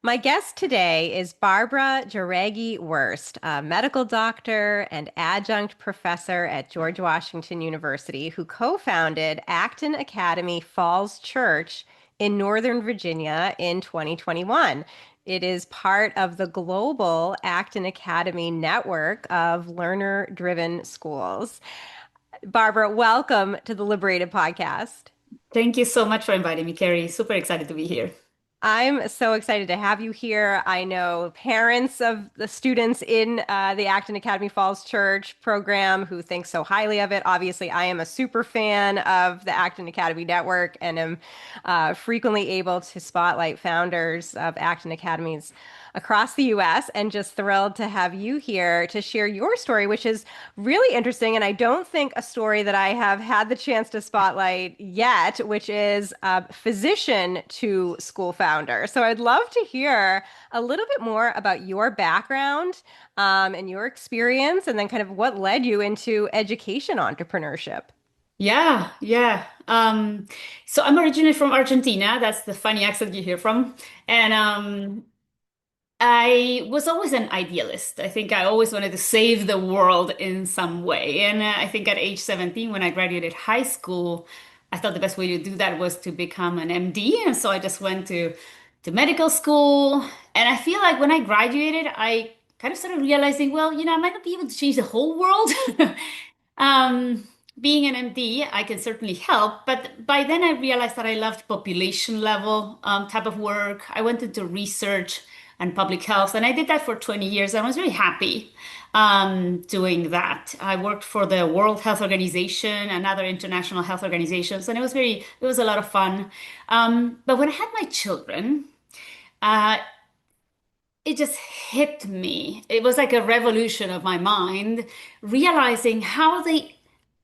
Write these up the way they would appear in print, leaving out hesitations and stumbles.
My guest today is Barbara Jauregui Wurst, a medical doctor and adjunct professor at George Washington University, who co-founded Acton Academy Falls Church in Northern Virginia in 2021. It is part of the global Acton Academy network of learner-driven schools. Barbara, welcome to the Liberated Podcast. Thank you so much for inviting me, Carrie. Super excited to be here. I'm so excited to have you here. I know parents of the students in the Acton Academy Falls Church program who think so highly of it. Obviously, I am a super fan of the Acton Academy Network and am frequently able to spotlight founders of Acton Academies across the US, and just thrilled to have you here to share your story, which is really interesting. And I don't think a story that I have had the chance to spotlight yet, which is a physician to school founder. So I'd love to hear a little bit more about your background and your experience, and then kind of what led you into education entrepreneurship. Yeah. So I'm originally from Argentina. That's the funny accent you hear from. And I was always an idealist. I think I always wanted to save the world in some way. And I think at age 17, when I graduated high school, I thought the best way to do that was to become an MD. And so I just went to medical school. And I feel like when I graduated, I kind of started realizing, well, I might not be able to change the whole world. Um, Being an MD, I can certainly help, but by then I realized that I loved population level type of work. I went into research and public health, and I did that for 20 years. And I was very happy doing that. I worked for the World Health Organization and other international health organizations, and it was a lot of fun. But when I had my children, uh, it just hit me. It was like a revolution of my mind, realizing how they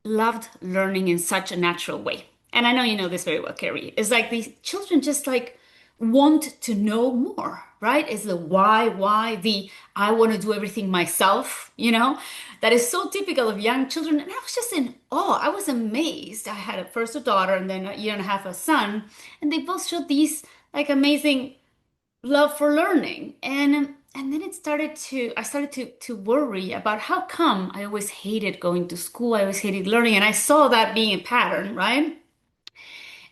loved learning in such a natural way. And I know you know this very well, Carrie. It's like these children just like want to know more, right? It's the why, the I want to do everything myself, that is so typical of young children. And I was just in awe. I was amazed. I had first a daughter and then a year and a half a son, and they both showed these like amazing love for learning. And then I started to worry about how come I always hated going to school. I always hated learning. And I saw that being a pattern, right?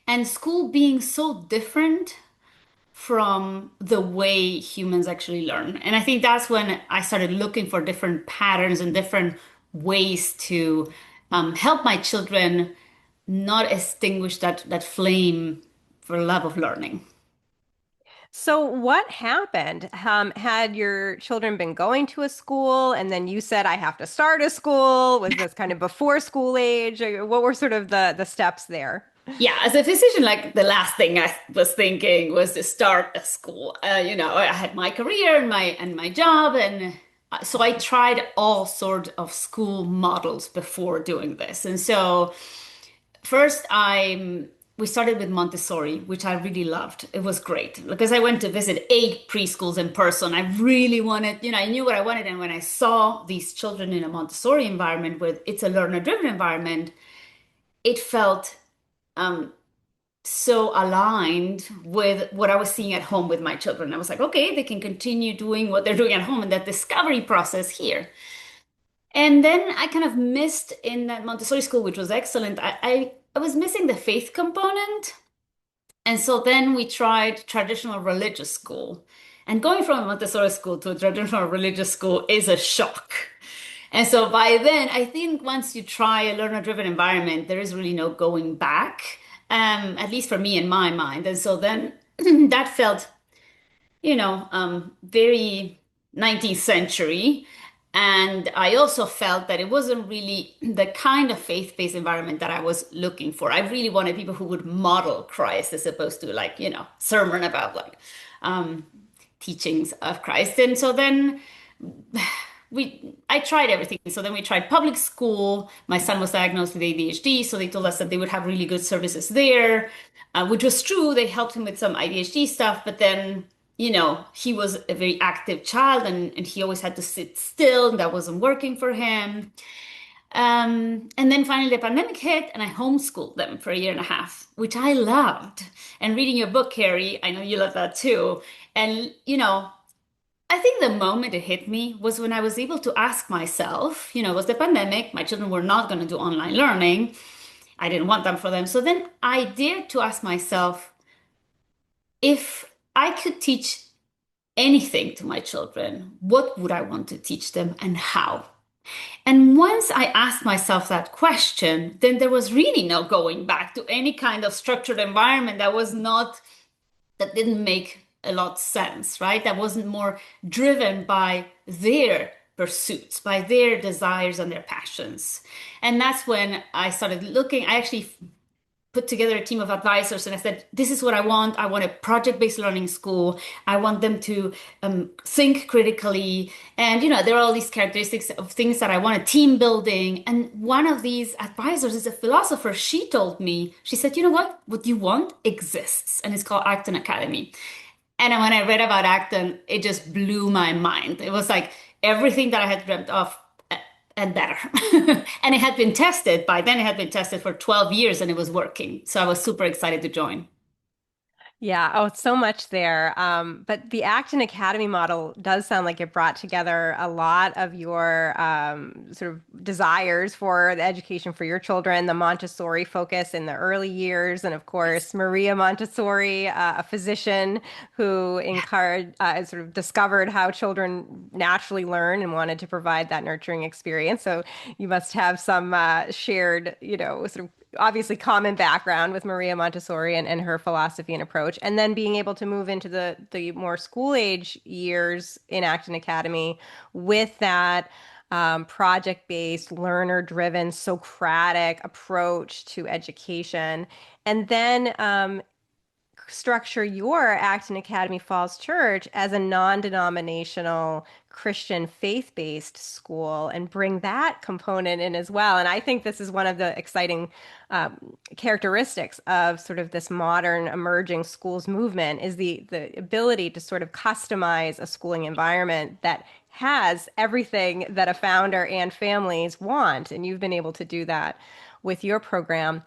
And school being so different from the way humans actually learn. And I think that's when I started looking for different patterns and different ways to help my children not extinguish that flame for love of learning. So, what happened? Had your children been going to a school and then you said, I have to start a school? Was this kind of before school age? Or what were sort of the steps there? Yeah, as a physician, like the last thing I was thinking was to start a school. I had my career and my job, and so I tried all sorts of school models before doing this. And so first, we started with Montessori, which I really loved. It was great because I went to visit 8 preschools in person. I really wanted, I knew what I wanted, and when I saw these children in a Montessori environment, with it's a learner-driven environment, it felt um, so aligned with what I was seeing at home with my children. I was like, okay, they can continue doing what they're doing at home in that discovery process here. And then I kind of missed in that Montessori school, which was excellent. I was missing the faith component. And so then we tried traditional religious school. And going from a Montessori school to a traditional religious school is a shock. And so by then, I think once you try a learner-driven environment, there is really no going back, at least for me in my mind. And so then that felt, very 19th century. And I also felt that it wasn't really the kind of faith-based environment that I was looking for. I really wanted people who would model Christ as opposed to like, sermon about like um, teachings of Christ. And so then I tried everything. So then we tried public school. My son was diagnosed with ADHD, so they told us that they would have really good services there, which was true. They helped him with some ADHD stuff, but then, he was a very active child and he always had to sit still, and that wasn't working for him. And then finally the pandemic hit and I homeschooled them for a year and a half, which I loved. And reading your book, Carrie, I know you love that too. And, I think the moment it hit me was when I was able to ask myself, it was the pandemic, my children were not going to do online learning. I didn't want them for them. So then I dared to ask myself if I could teach anything to my children, what would I want to teach them and how? And once I asked myself that question, then there was really no going back to any kind of structured environment that didn't make a lot of sense, right? That wasn't more driven by their pursuits, by their desires and their passions. And that's when I started looking. I actually put together a team of advisors and I said, this is what I want. I want a project-based learning school. I want them to think critically. And, there are all these characteristics of things that I want, a team building. And one of these advisors is a philosopher. She told me, she said, you know what you want exists. And it's called Acton Academy. And when I read about Acton, it just blew my mind. It was like everything that I had dreamt of and better. And it had been tested. By then, it had been tested for 12 years and it was working. So I was super excited to join. Yeah, oh, so much there. But the Acton Academy model does sound like it brought together a lot of your sort of desires for the education for your children, the Montessori focus in the early years, and of Yes. course, Maria Montessori, a physician who encouraged, sort of discovered how children naturally learn and wanted to provide that nurturing experience. So you must have some shared, sort of obviously common background with Maria Montessori and her philosophy and approach, and then being able to move into the more school age years in Acton Academy with that project-based, learner-driven, Socratic approach to education. And then structure your Acton Academy Falls Church as a non-denominational Christian faith-based school and bring that component in as well. And I think this is one of the exciting characteristics of sort of this modern emerging schools movement is the ability to sort of customize a schooling environment that has everything that a founder and families want. And you've been able to do that with your program.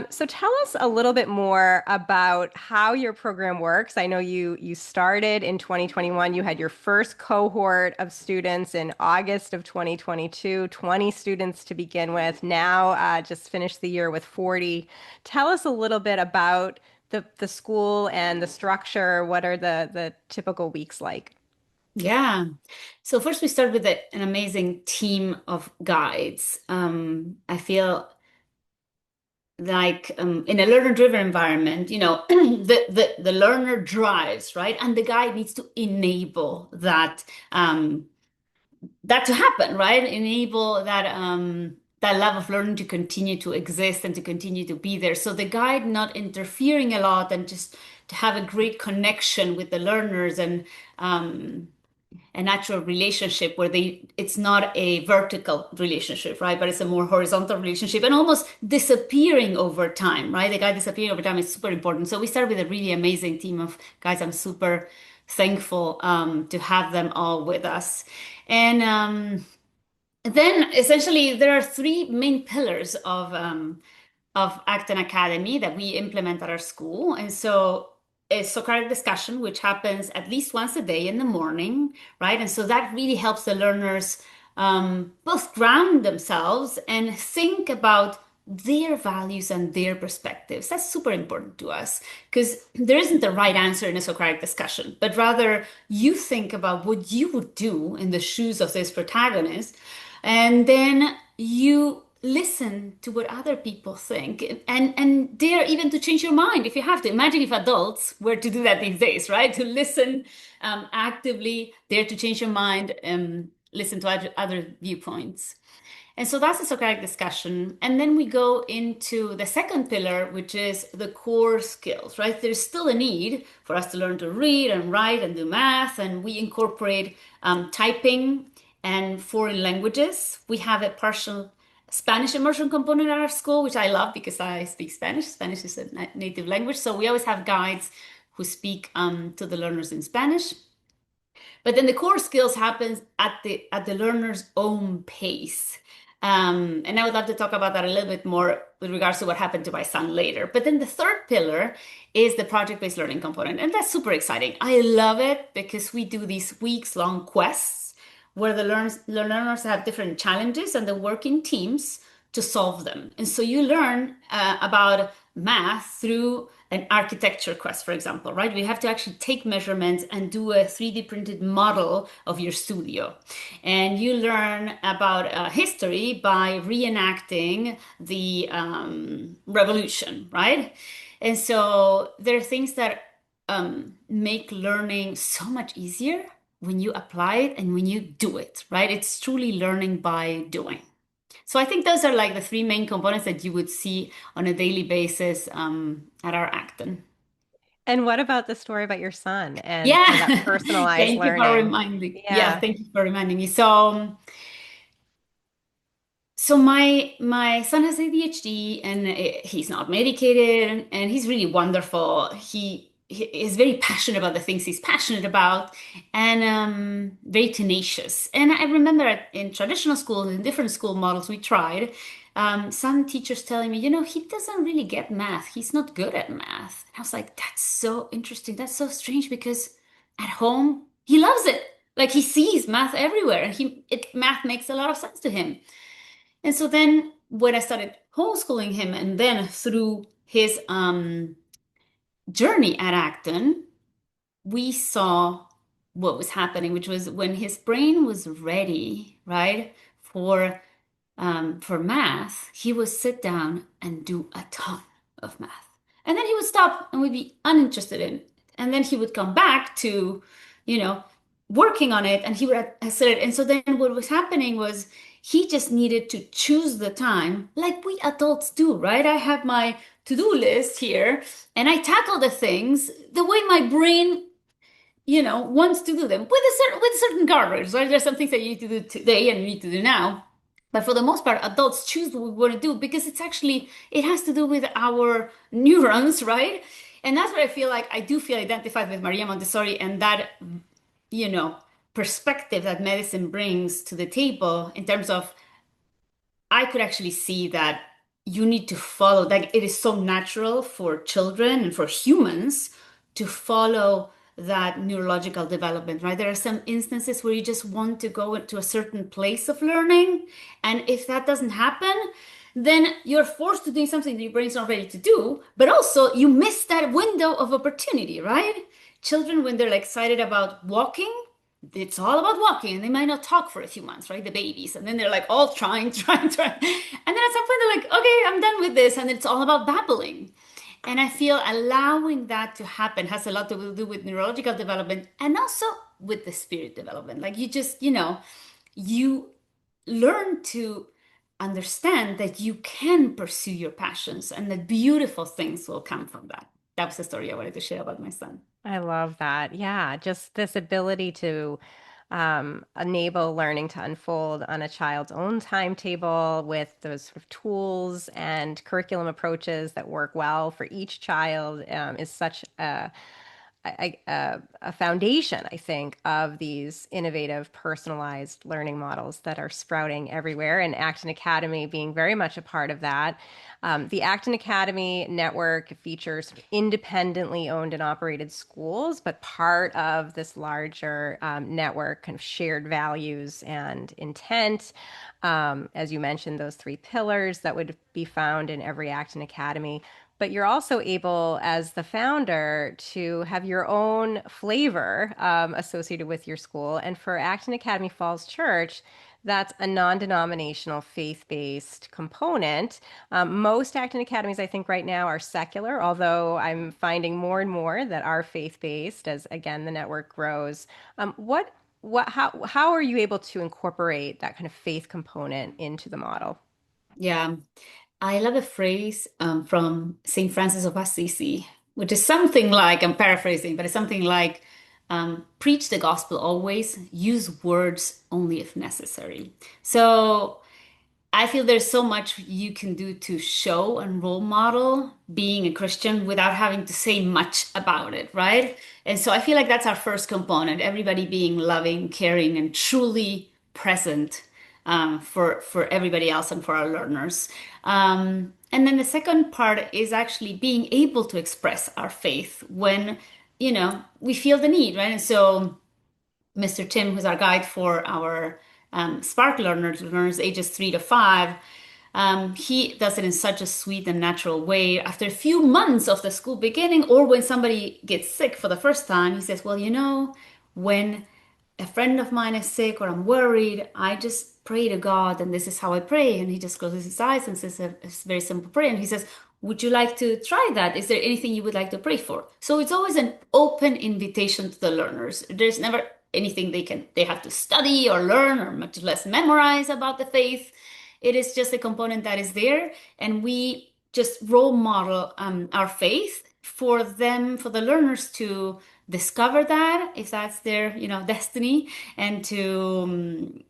So tell us a little bit more about how your program works. I know you started in 2021. You had your first cohort of students in August of 2022, 20 students to begin with. Now just finished the year with 40. Tell us a little bit about the school and the structure. What are the typical weeks like? Yeah. So first we start with an amazing team of guides. I feel like in a learner-driven environment, the learner drives, right? And the guide needs to enable that to happen, right? Enable that love of learning to continue to exist and to continue to be there. So the guide not interfering a lot and just to have a great connection with the learners and a natural relationship where it's not a vertical relationship, right? But it's a more horizontal relationship and almost disappearing over time, right? The guy disappearing over time is super important. So we started with a really amazing team of guys. I'm super thankful to have them all with us. And then essentially there are three main pillars of Acton Academy that we implement at our school. And so it's Socratic discussion, which happens at least once a day in the morning, right? And so that really helps the learners both ground themselves and think about their values and their perspectives. That's super important to us because there isn't a right answer in a Socratic discussion, but rather you think about what you would do in the shoes of this protagonist, and then you listen to what other people think and dare even to change your mind if you have to. Imagine if adults were to do that these days, right? To listen actively, dare to change your mind, and listen to other viewpoints. And so that's the Socratic discussion. And then we go into the second pillar, which is the core skills, right? There's still a need for us to learn to read and write and do math. And we incorporate typing and foreign languages. We have a partial Spanish immersion component at our school, which I love because I speak Spanish. Spanish is a native language. So we always have guides who speak to the learners in Spanish. But then the core skills happens at the learner's own pace. And I would love to talk about that a little bit more with regards to what happened to my son later. But then the third pillar is the project-based learning component. And that's super exciting. I love it because we do these weeks-long quests where the learners have different challenges and they work in teams to solve them. And so you learn about math through an architecture quest, for example, right? We have to actually take measurements and do a 3D printed model of your studio. And you learn about history by reenacting the revolution, right? And so there are things that make learning so much easier when you apply it and when you do it, right? It's truly learning by doing. So I think those are like the three main components that you would see on a daily basis at our Acton. And what about the story about your son and kind of that Yeah, personalized thank you for learning? reminding. Yeah, Yeah. thank you for reminding me. So my son has ADHD and he's not medicated and he's really wonderful. He is very passionate about the things he's passionate about and very tenacious. And I remember in traditional schools, in different school models we tried, some teachers telling me, he doesn't really get math. He's not good at math. And I was like, that's so interesting. That's so strange because at home he loves it. Like he sees math everywhere and math makes a lot of sense to him. And so then when I started homeschooling him and then through his journey at Acton, we saw what was happening, which was when his brain was ready, right, for math, he would sit down and do a ton of math. And then he would stop and would be uninterested in it. And then he would come back to, you know, working on it and he would accelerate. And so then what was happening was he just needed to choose the time like we adults do, right? I have my to-do list here and I tackle the things the way my brain wants to do them with certain guardrails, right? There's some things that you need to do today and you need to do now. But for the most part, adults choose what we want to do because it has to do with our neurons, right? And that's where I do feel identified with Maria Montessori and that, you know, perspective that medicine brings to the table in terms of I could actually see that you need to follow, like it is so natural for children and for humans to follow that neurological development, right? There are some instances where you just want to go into a certain place of learning. And if that doesn't happen, then you're forced to do something that your brain's not ready to do, but also you miss that window of opportunity, right? Children, when they're like excited about walking, it's all about walking and they might not talk for a few months, right? The babies. And then they're like all trying, trying, trying. And then at some point they're like, okay, I'm done with this. And it's all about babbling. And I feel allowing that to happen has a lot to do with neurological development and also with the spirit development. Like you just, you learn to understand that you can pursue your passions and that beautiful things will come from that. That was the story I wanted to share about my son. I love that. Yeah, just this ability to enable learning to unfold on a child's own timetable with those sort of tools and curriculum approaches that work well for each child is such a foundation, I think, of these innovative, personalized learning models that are sprouting everywhere, and Acton Academy being very much a part of that. The Acton Academy network features independently owned and operated schools, but part of this larger network, kind of shared values and intent. As you mentioned, those three pillars that would be found in every Acton Academy, but you're also able, as the founder, to have your own flavor associated with your school. And for Acton Academy Falls Church, that's a non-denominational faith-based component. Most Acton Academies, I think, right now are secular, although I'm finding more and more that are faith-based as, again, the network grows. How are you able to incorporate that kind of faith component into the model? Yeah. I love a phrase from St. Francis of Assisi, which is something like, I'm paraphrasing, but it's something like, preach the gospel always, use words only if necessary. So I feel there's so much you can do to show and role model being a Christian without having to say much about it, right? And so I feel like that's our first component, everybody being loving, caring, and truly present for everybody else and for our learners. And then the second part is actually being able to express our faith when, we feel the need, right? And so Mr. Tim, who's our guide for our Spark learners ages 3 to 5, he does it in such a sweet and natural way. After a few months of the school beginning, or when somebody gets sick for the first time, he says, well, when a friend of mine is sick or I'm worried, I just pray to God, and this is how I pray. And he just closes his eyes and says a very simple prayer. And he says, would you like to try that? Is there anything you would like to pray for? So it's always an open invitation to the learners. There's never anything they have to study or learn or much less memorize about the faith. It is just a component that is there, and we just role model our faith for them, for the learners to discover that if that's their, destiny, and to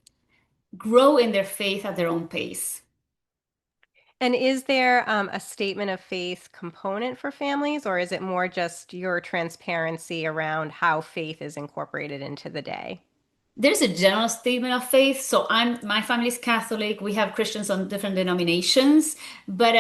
grow in their faith at their own pace. And is there a statement of faith component for families, or is it more just your transparency around how faith is incorporated into the day? There's a general statement of faith. So my family is Catholic. We have Christians on different denominations, but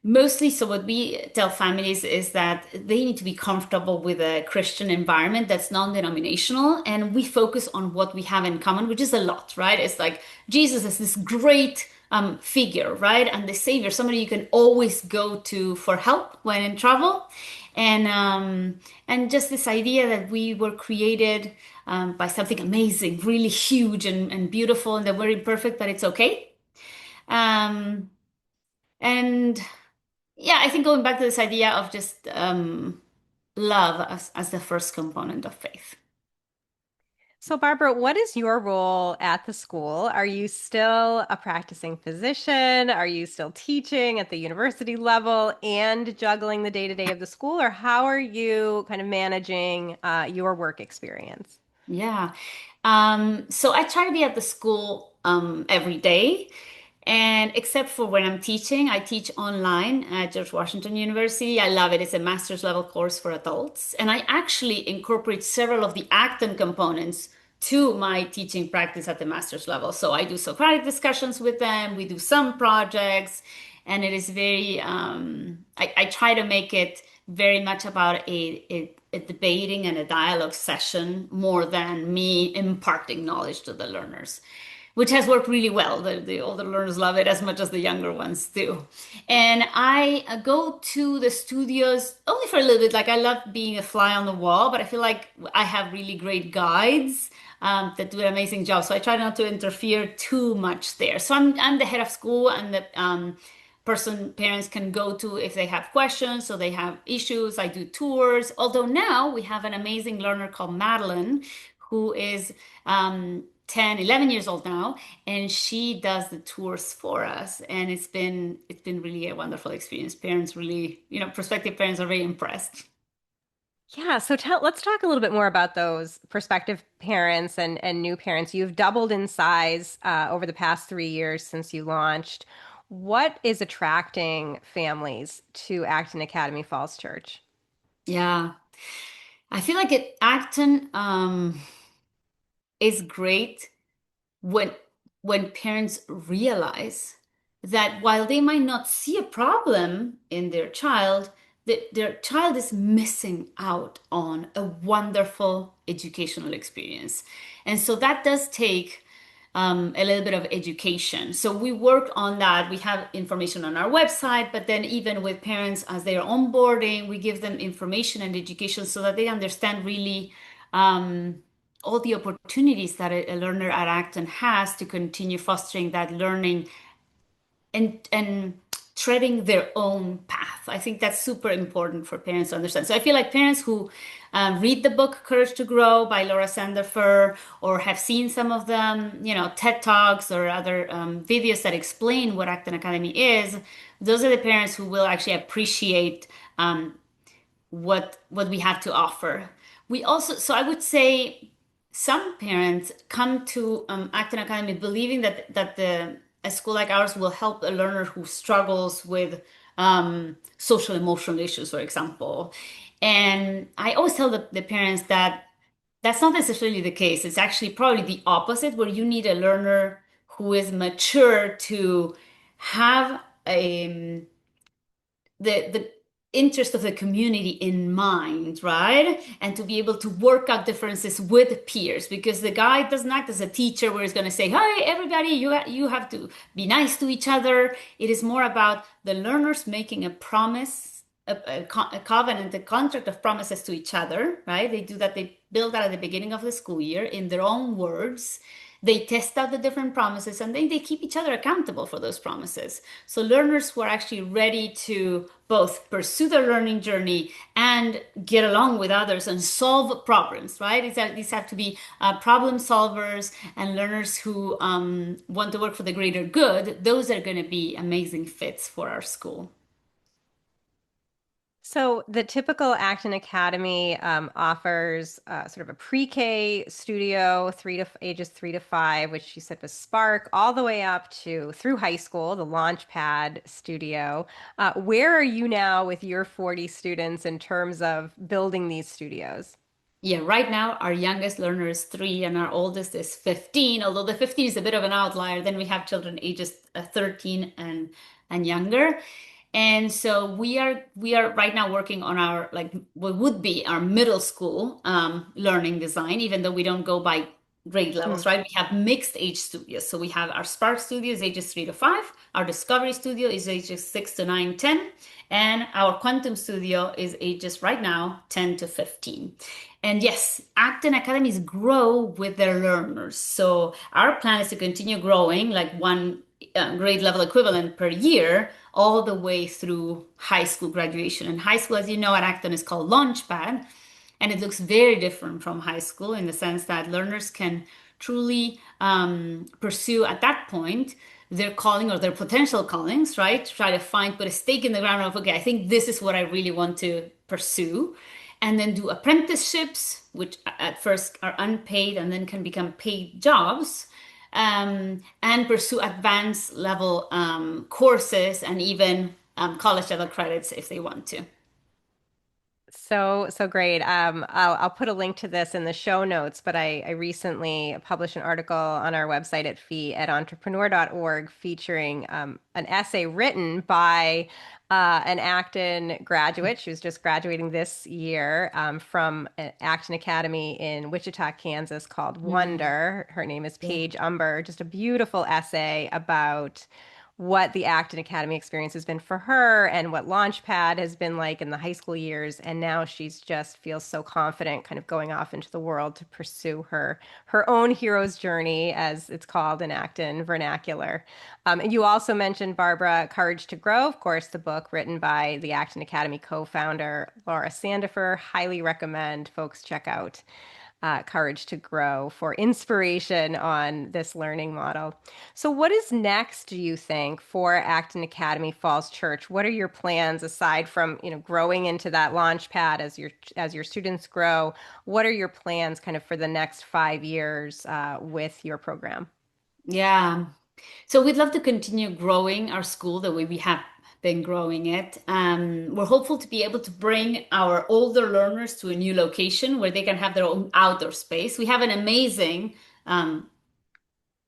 mostly, so what we tell families is that they need to be comfortable with a Christian environment that's non-denominational, and we focus on what we have in common, which is a lot, right? It's like Jesus is this great figure, right? And the Savior, somebody you can always go to for help when in trouble. And just this idea that we were created by something amazing, really huge and beautiful, and that we're imperfect, but it's okay. Um, and yeah, I think going back to this idea of just love as the first component of faith. So, Barbara, what is your role at the school? Are you still a practicing physician? Are you still teaching at the university level and juggling the day-to-day of the school? Or how are you kind of managing your work experience? Yeah. So I try to be at the school every day. And except for when I'm teaching, I teach online at George Washington University. I love it. It's a master's level course for adults. And I actually incorporate several of the Acton components to my teaching practice at the master's level. So I do Socratic discussions with them, we do some projects, and it is very, I try to make it very much about a debating and a dialogue session more than me imparting knowledge to the learners, which has worked really well. The older learners love it as much as the younger ones do. And I go to the studios only for a little bit. Like I love being a fly on the wall, but I feel like I have really great guides that do an amazing job. So I try not to interfere too much there. So I'm the head of school and the parents can go to if they have questions, so they have issues. I do tours. Although now we have an amazing learner called Madeline, who is 10, 11 years old now, and she does the tours for us. And it's been really a wonderful experience. Parents really, prospective parents are very impressed. Yeah, so let's talk a little bit more about those prospective parents and new parents. You've doubled in size over the past 3 years since you launched. What is attracting families to Acton Academy Falls Church? Yeah. I feel like Acton is great when parents realize that while they might not see a problem in their child, that their child is missing out on a wonderful educational experience. And so that does take a little bit of education. So we worked on that. We have information on our website, but then even with parents as they are onboarding, we give them information and education so that they understand really all the opportunities that a learner at Acton has to continue fostering that learning and treading their own path. I think that's super important for parents to understand. So I feel like parents who read the book Courage to Grow by Laura Sandefer or have seen some of them, TED Talks or other videos that explain what Acton Academy is, those are the parents who will actually appreciate what we have to offer. We also, so I would say some parents come to Acton Academy believing that a school like ours will help a learner who struggles with social emotional issues, for example. And I always tell the parents that that's not necessarily the case. It's actually probably the opposite, where you need a learner who is mature to have a the interest of the community in mind, right? And to be able to work out differences with peers, because the guy doesn't act as a teacher where he's going to say, "Hey, everybody, you have to be nice to each other." It is more about the learners making a promise, a covenant, a contract of promises to each other, right? They do that. They build that at the beginning of the school year in their own words. They test out the different promises and then they keep each other accountable for those promises. So learners who are actually ready to both pursue their learning journey and get along with others and solve problems, right? These have to be problem solvers and learners who want to work for the greater good. Those are going to be amazing fits for our school. So the typical Acton Academy offers sort of a pre-K studio, ages 3 to 5, which you said was Spark, all the way up to through high school, the Launchpad studio. Where are you now with your 40 students in terms of building these studios? Yeah, right now our youngest learner is 3 and our oldest is 15, although the 15 is a bit of an outlier. Then we have children ages 13 and younger. And so we are right now working on our like what would be our middle school learning design, even though we don't go by grade Mm. levels, right? We have mixed age studios. So we have our Spark studios ages 3 to 5, our Discovery studio is ages 6 to 9, 10, and our Quantum studio is ages right now 10 to 15. And yes, Acton academies grow with their learners. So our plan is to continue growing like one grade level equivalent per year all the way through high school graduation. And high school, as you know, at Acton is called Launchpad. And it looks very different from high school in the sense that learners can truly pursue at that point their calling or their potential callings, right? Try to find, put a stake in the ground of, okay, I think this is what I really want to pursue. And then do apprenticeships, which at first are unpaid and then can become paid jobs, and pursue advanced level courses and even college level credits if they want to. So great. I'll put a link to this in the show notes, but I recently published an article on our website at entrepreneur.org featuring an essay written by an Acton graduate. She was just graduating this year from an Acton Academy in Wichita, Kansas called Mm, Wonder. Her name is yeah. Paige Umber. Just a beautiful essay about what the Acton Academy experience has been for her and what Launchpad has been like in the high school years. And now she's just feels so confident kind of going off into the world to pursue her own hero's journey, as it's called in Acton vernacular. And you also mentioned, Barbara, Courage to Grow, of course, the book written by the Acton Academy co-founder, Laura Sandefer. Highly recommend folks check out Courage to Grow for inspiration on this learning model. So, what is next, do you think, for Acton Academy Falls Church? What are your plans aside from, growing into that launch pad as your students grow? What are your plans kind of for the next 5 years with your program? Yeah. So we'd love to continue growing our school the way we have been growing it. We're hopeful to be able to bring our older learners to a new location where they can have their own outdoor space. We have an amazing um,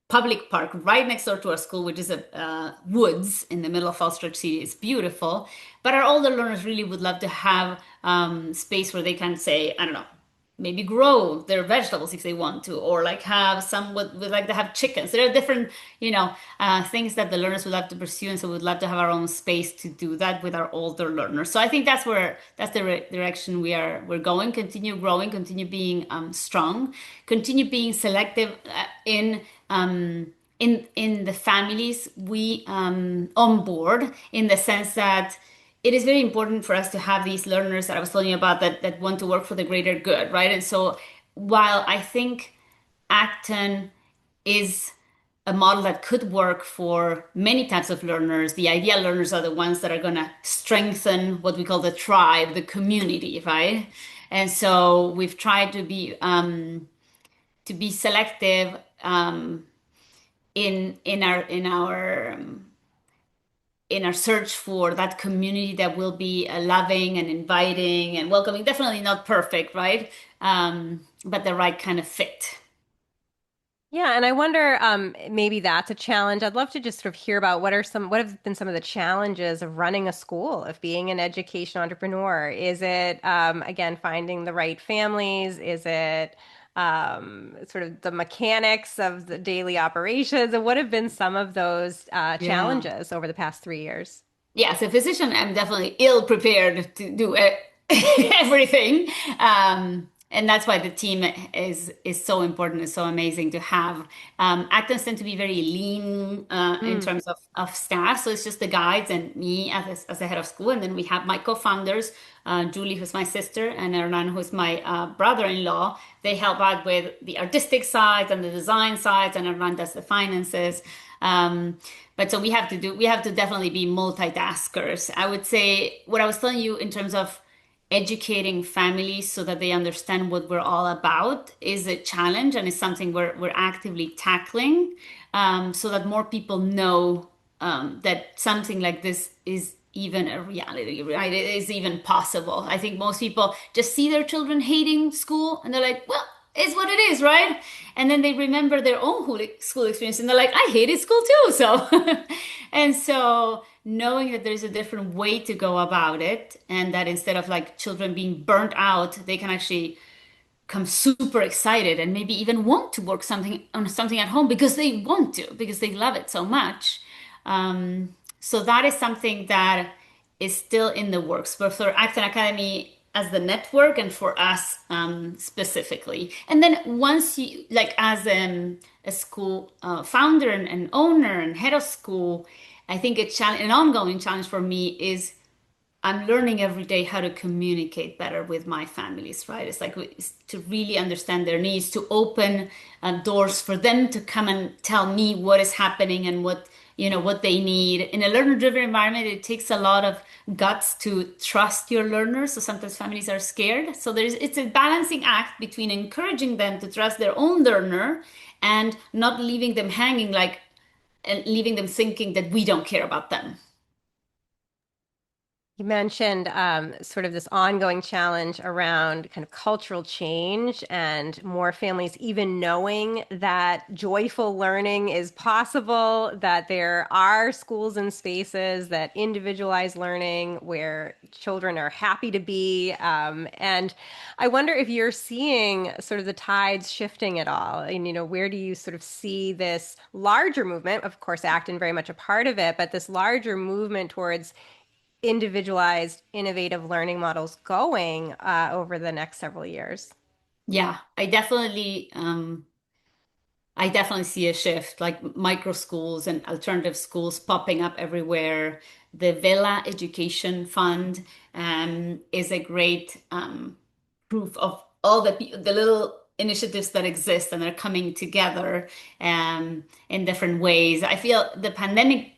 public park right next door to our school, which is a woods in the middle of Falls Church City. It's beautiful, but our older learners really would love to have space where they can say, I don't know, maybe grow their vegetables if they want to, or like have some would like to have chickens. There are different, things that the learners would love to pursue, and so we'd love to have our own space to do that with our older learners. So I think that's the direction we're going. Continue growing, continue being strong, continue being selective in the families we onboard, in the sense that it is very important for us to have these learners that I was telling you about that want to work for the greater good, right? And so while I think Acton is a model that could work for many types of learners, the ideal learners are the ones that are going to strengthen what we call the tribe, the community, right? And so we've tried to be selective in our search for that community that will be loving and inviting and welcoming. Definitely not perfect, right? But the right kind of fit. Yeah, and I wonder, maybe that's a challenge. I'd love to just sort of hear about what have been some of the challenges of running a school, of being an education entrepreneur. Is it, again, finding the right families? Is it, sort of the mechanics of the daily operations? And what have been some of those, Yeah. challenges over the past 3 years? Yeah, as a physician, I'm definitely ill prepared to do everything. And that's why the team is so important, is so amazing to have. Actors tend to be very lean in Mm. terms of staff. So it's just the guides and me as a head of school. And then we have my co-founders, Julie, who's my sister, and Hernan, who's my brother-in-law. They help out with the artistic side and the design side, and Hernan does the finances. But so we have to definitely be multitaskers. I would say what I was telling you in terms of educating families so that they understand what we're all about is a challenge, and it's something we're actively tackling, so that more people know that something like this is even a reality, right? It is even possible. I think most people just see their children hating school and they're like, well, it's what it is, right? And then they remember their own school experience and they're like, I hated school too. So, and so knowing that there's a different way to go about it, and that instead of like children being burnt out, they can actually come super excited and maybe even want to work something on something at home because they want to, because they love it so much. So that is something that is still in the works, but for Acton Academy as the network and for us specifically. And then once you, like as a school founder and owner and head of school, I think an ongoing challenge for me is I'm learning every day how to communicate better with my families, right? It's to really understand their needs, to open doors for them to come and tell me what is happening and what they need. In a learner-driven environment, it takes a lot of guts to trust your learners. So sometimes families are scared. So it's a balancing act between encouraging them to trust their own learner and not leaving them hanging, like, and leaving them thinking that we don't care about them. You mentioned sort of this ongoing challenge around kind of cultural change and more families even knowing that joyful learning is possible, that there are schools and spaces that individualize learning where children are happy to be. And I wonder if you're seeing sort of the tides shifting at all. And, where do you sort of see this larger movement? Of course, Acton very much a part of it, but this larger movement towards individualized, innovative learning models going over the next several years. Yeah, I definitely see a shift, like micro schools and alternative schools popping up everywhere. The Vela Education Fund is a great proof of all the little initiatives that exist and are coming together in different ways. I feel the pandemic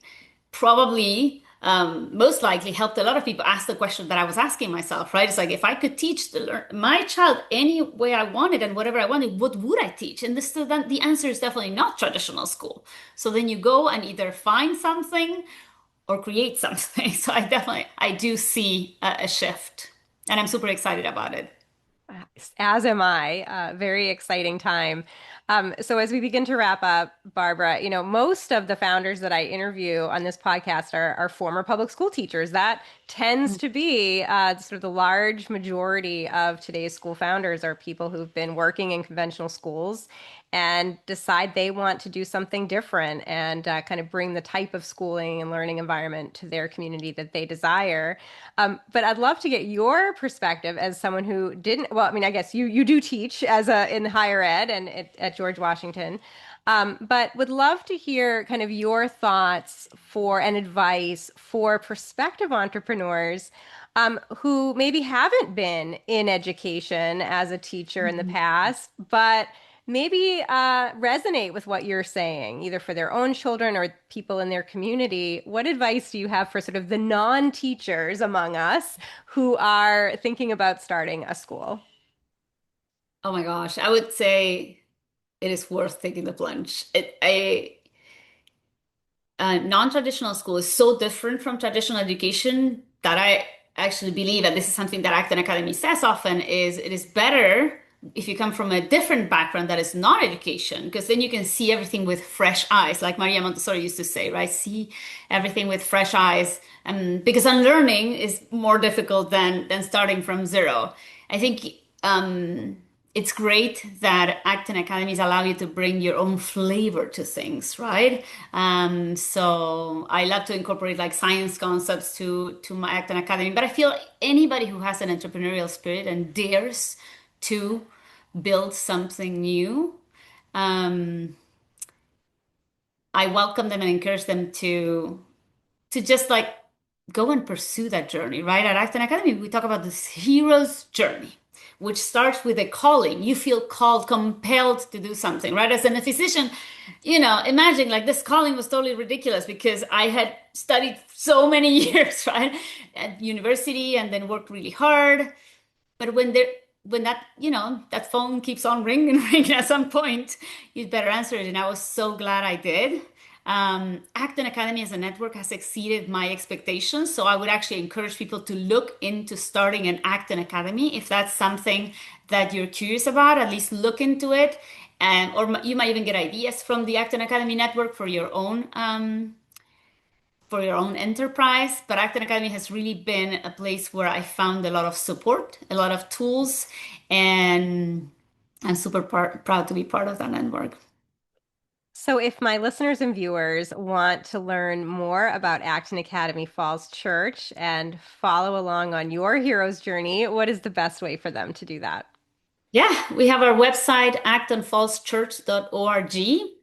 probably most likely helped a lot of people ask the question that I was asking myself, right? It's like if I could teach my child any way I wanted and whatever I wanted, what would I teach? And then the answer is definitely not traditional school. So then you go and either find something or create something. So I do see a shift, and I'm super excited about it. As am I. Very exciting time. So as we begin to wrap up, Barbara, most of the founders that I interview on this podcast are former public school teachers. That tends to be sort of the large majority of today's school founders are people who've been working in conventional schools and decide they want to do something different and kind of bring the type of schooling and learning environment to their community that they desire. But I'd love to get your perspective as someone who didn't, well, I mean, I guess you do teach in higher ed and at George Washington. But would love to hear kind of your thoughts for and advice for prospective entrepreneurs who maybe haven't been in education as a teacher in the Mhm. past, but maybe resonate with what you're saying, either for their own children or people in their community. What advice do you have for sort of the non-teachers among us who are thinking about starting a school? Oh my gosh, I would say it is worth taking the plunge. Non-traditional school is so different from traditional education that I actually believe, and this is something that Acton Academy says often, is it is better. if you come from a different background that is not education, because then you can see everything with fresh eyes, like Maria Montessori used to say, right? See everything with fresh eyes. Because unlearning is more difficult than starting from zero. I think it's great that Acton Academies allow you to bring your own flavor to things, right? So I love to incorporate like science concepts to my Acton Academy, but I feel anybody who has an entrepreneurial spirit and dares to build something new, um, I welcome them and encourage them to just like go and pursue that journey, right? At Acton Academy, we talk about this hero's journey, which starts with a calling. You feel called, compelled to do something, right? As a physician, imagine like this calling was totally ridiculous because I had studied so many years, right, at university and then worked really hard. But when that, that phone keeps on ringing and ringing at some point, you'd better answer it. And I was so glad I did. Acton Academy as a network has exceeded my expectations. So I would actually encourage people to look into starting an Acton Academy. If that's something that you're curious about, at least look into it. Or you might even get ideas from the Acton Academy network for your own enterprise. But Acton Academy has really been a place where I found a lot of support, a lot of tools, and I'm super proud to be part of that network. So, if my listeners and viewers want to learn more about Acton Academy Falls Church and follow along on your hero's journey, what is the best way for them to do that? Yeah, we have our website, actonfallschurch.org,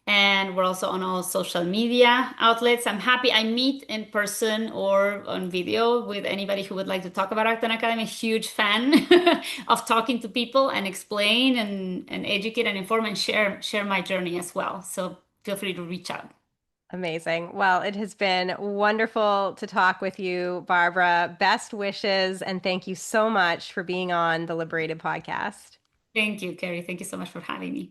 and we're also on all social media outlets. I'm happy I meet in person or on video with anybody who would like to talk about Acton Academy. Huge fan of talking to people and explain and educate and inform and share my journey as well. So feel free to reach out. Amazing. Well, it has been wonderful to talk with you, Barbara. Best wishes, and thank you so much for being on the Liberated podcast. Thank you, Carrie. Thank you so much for having me.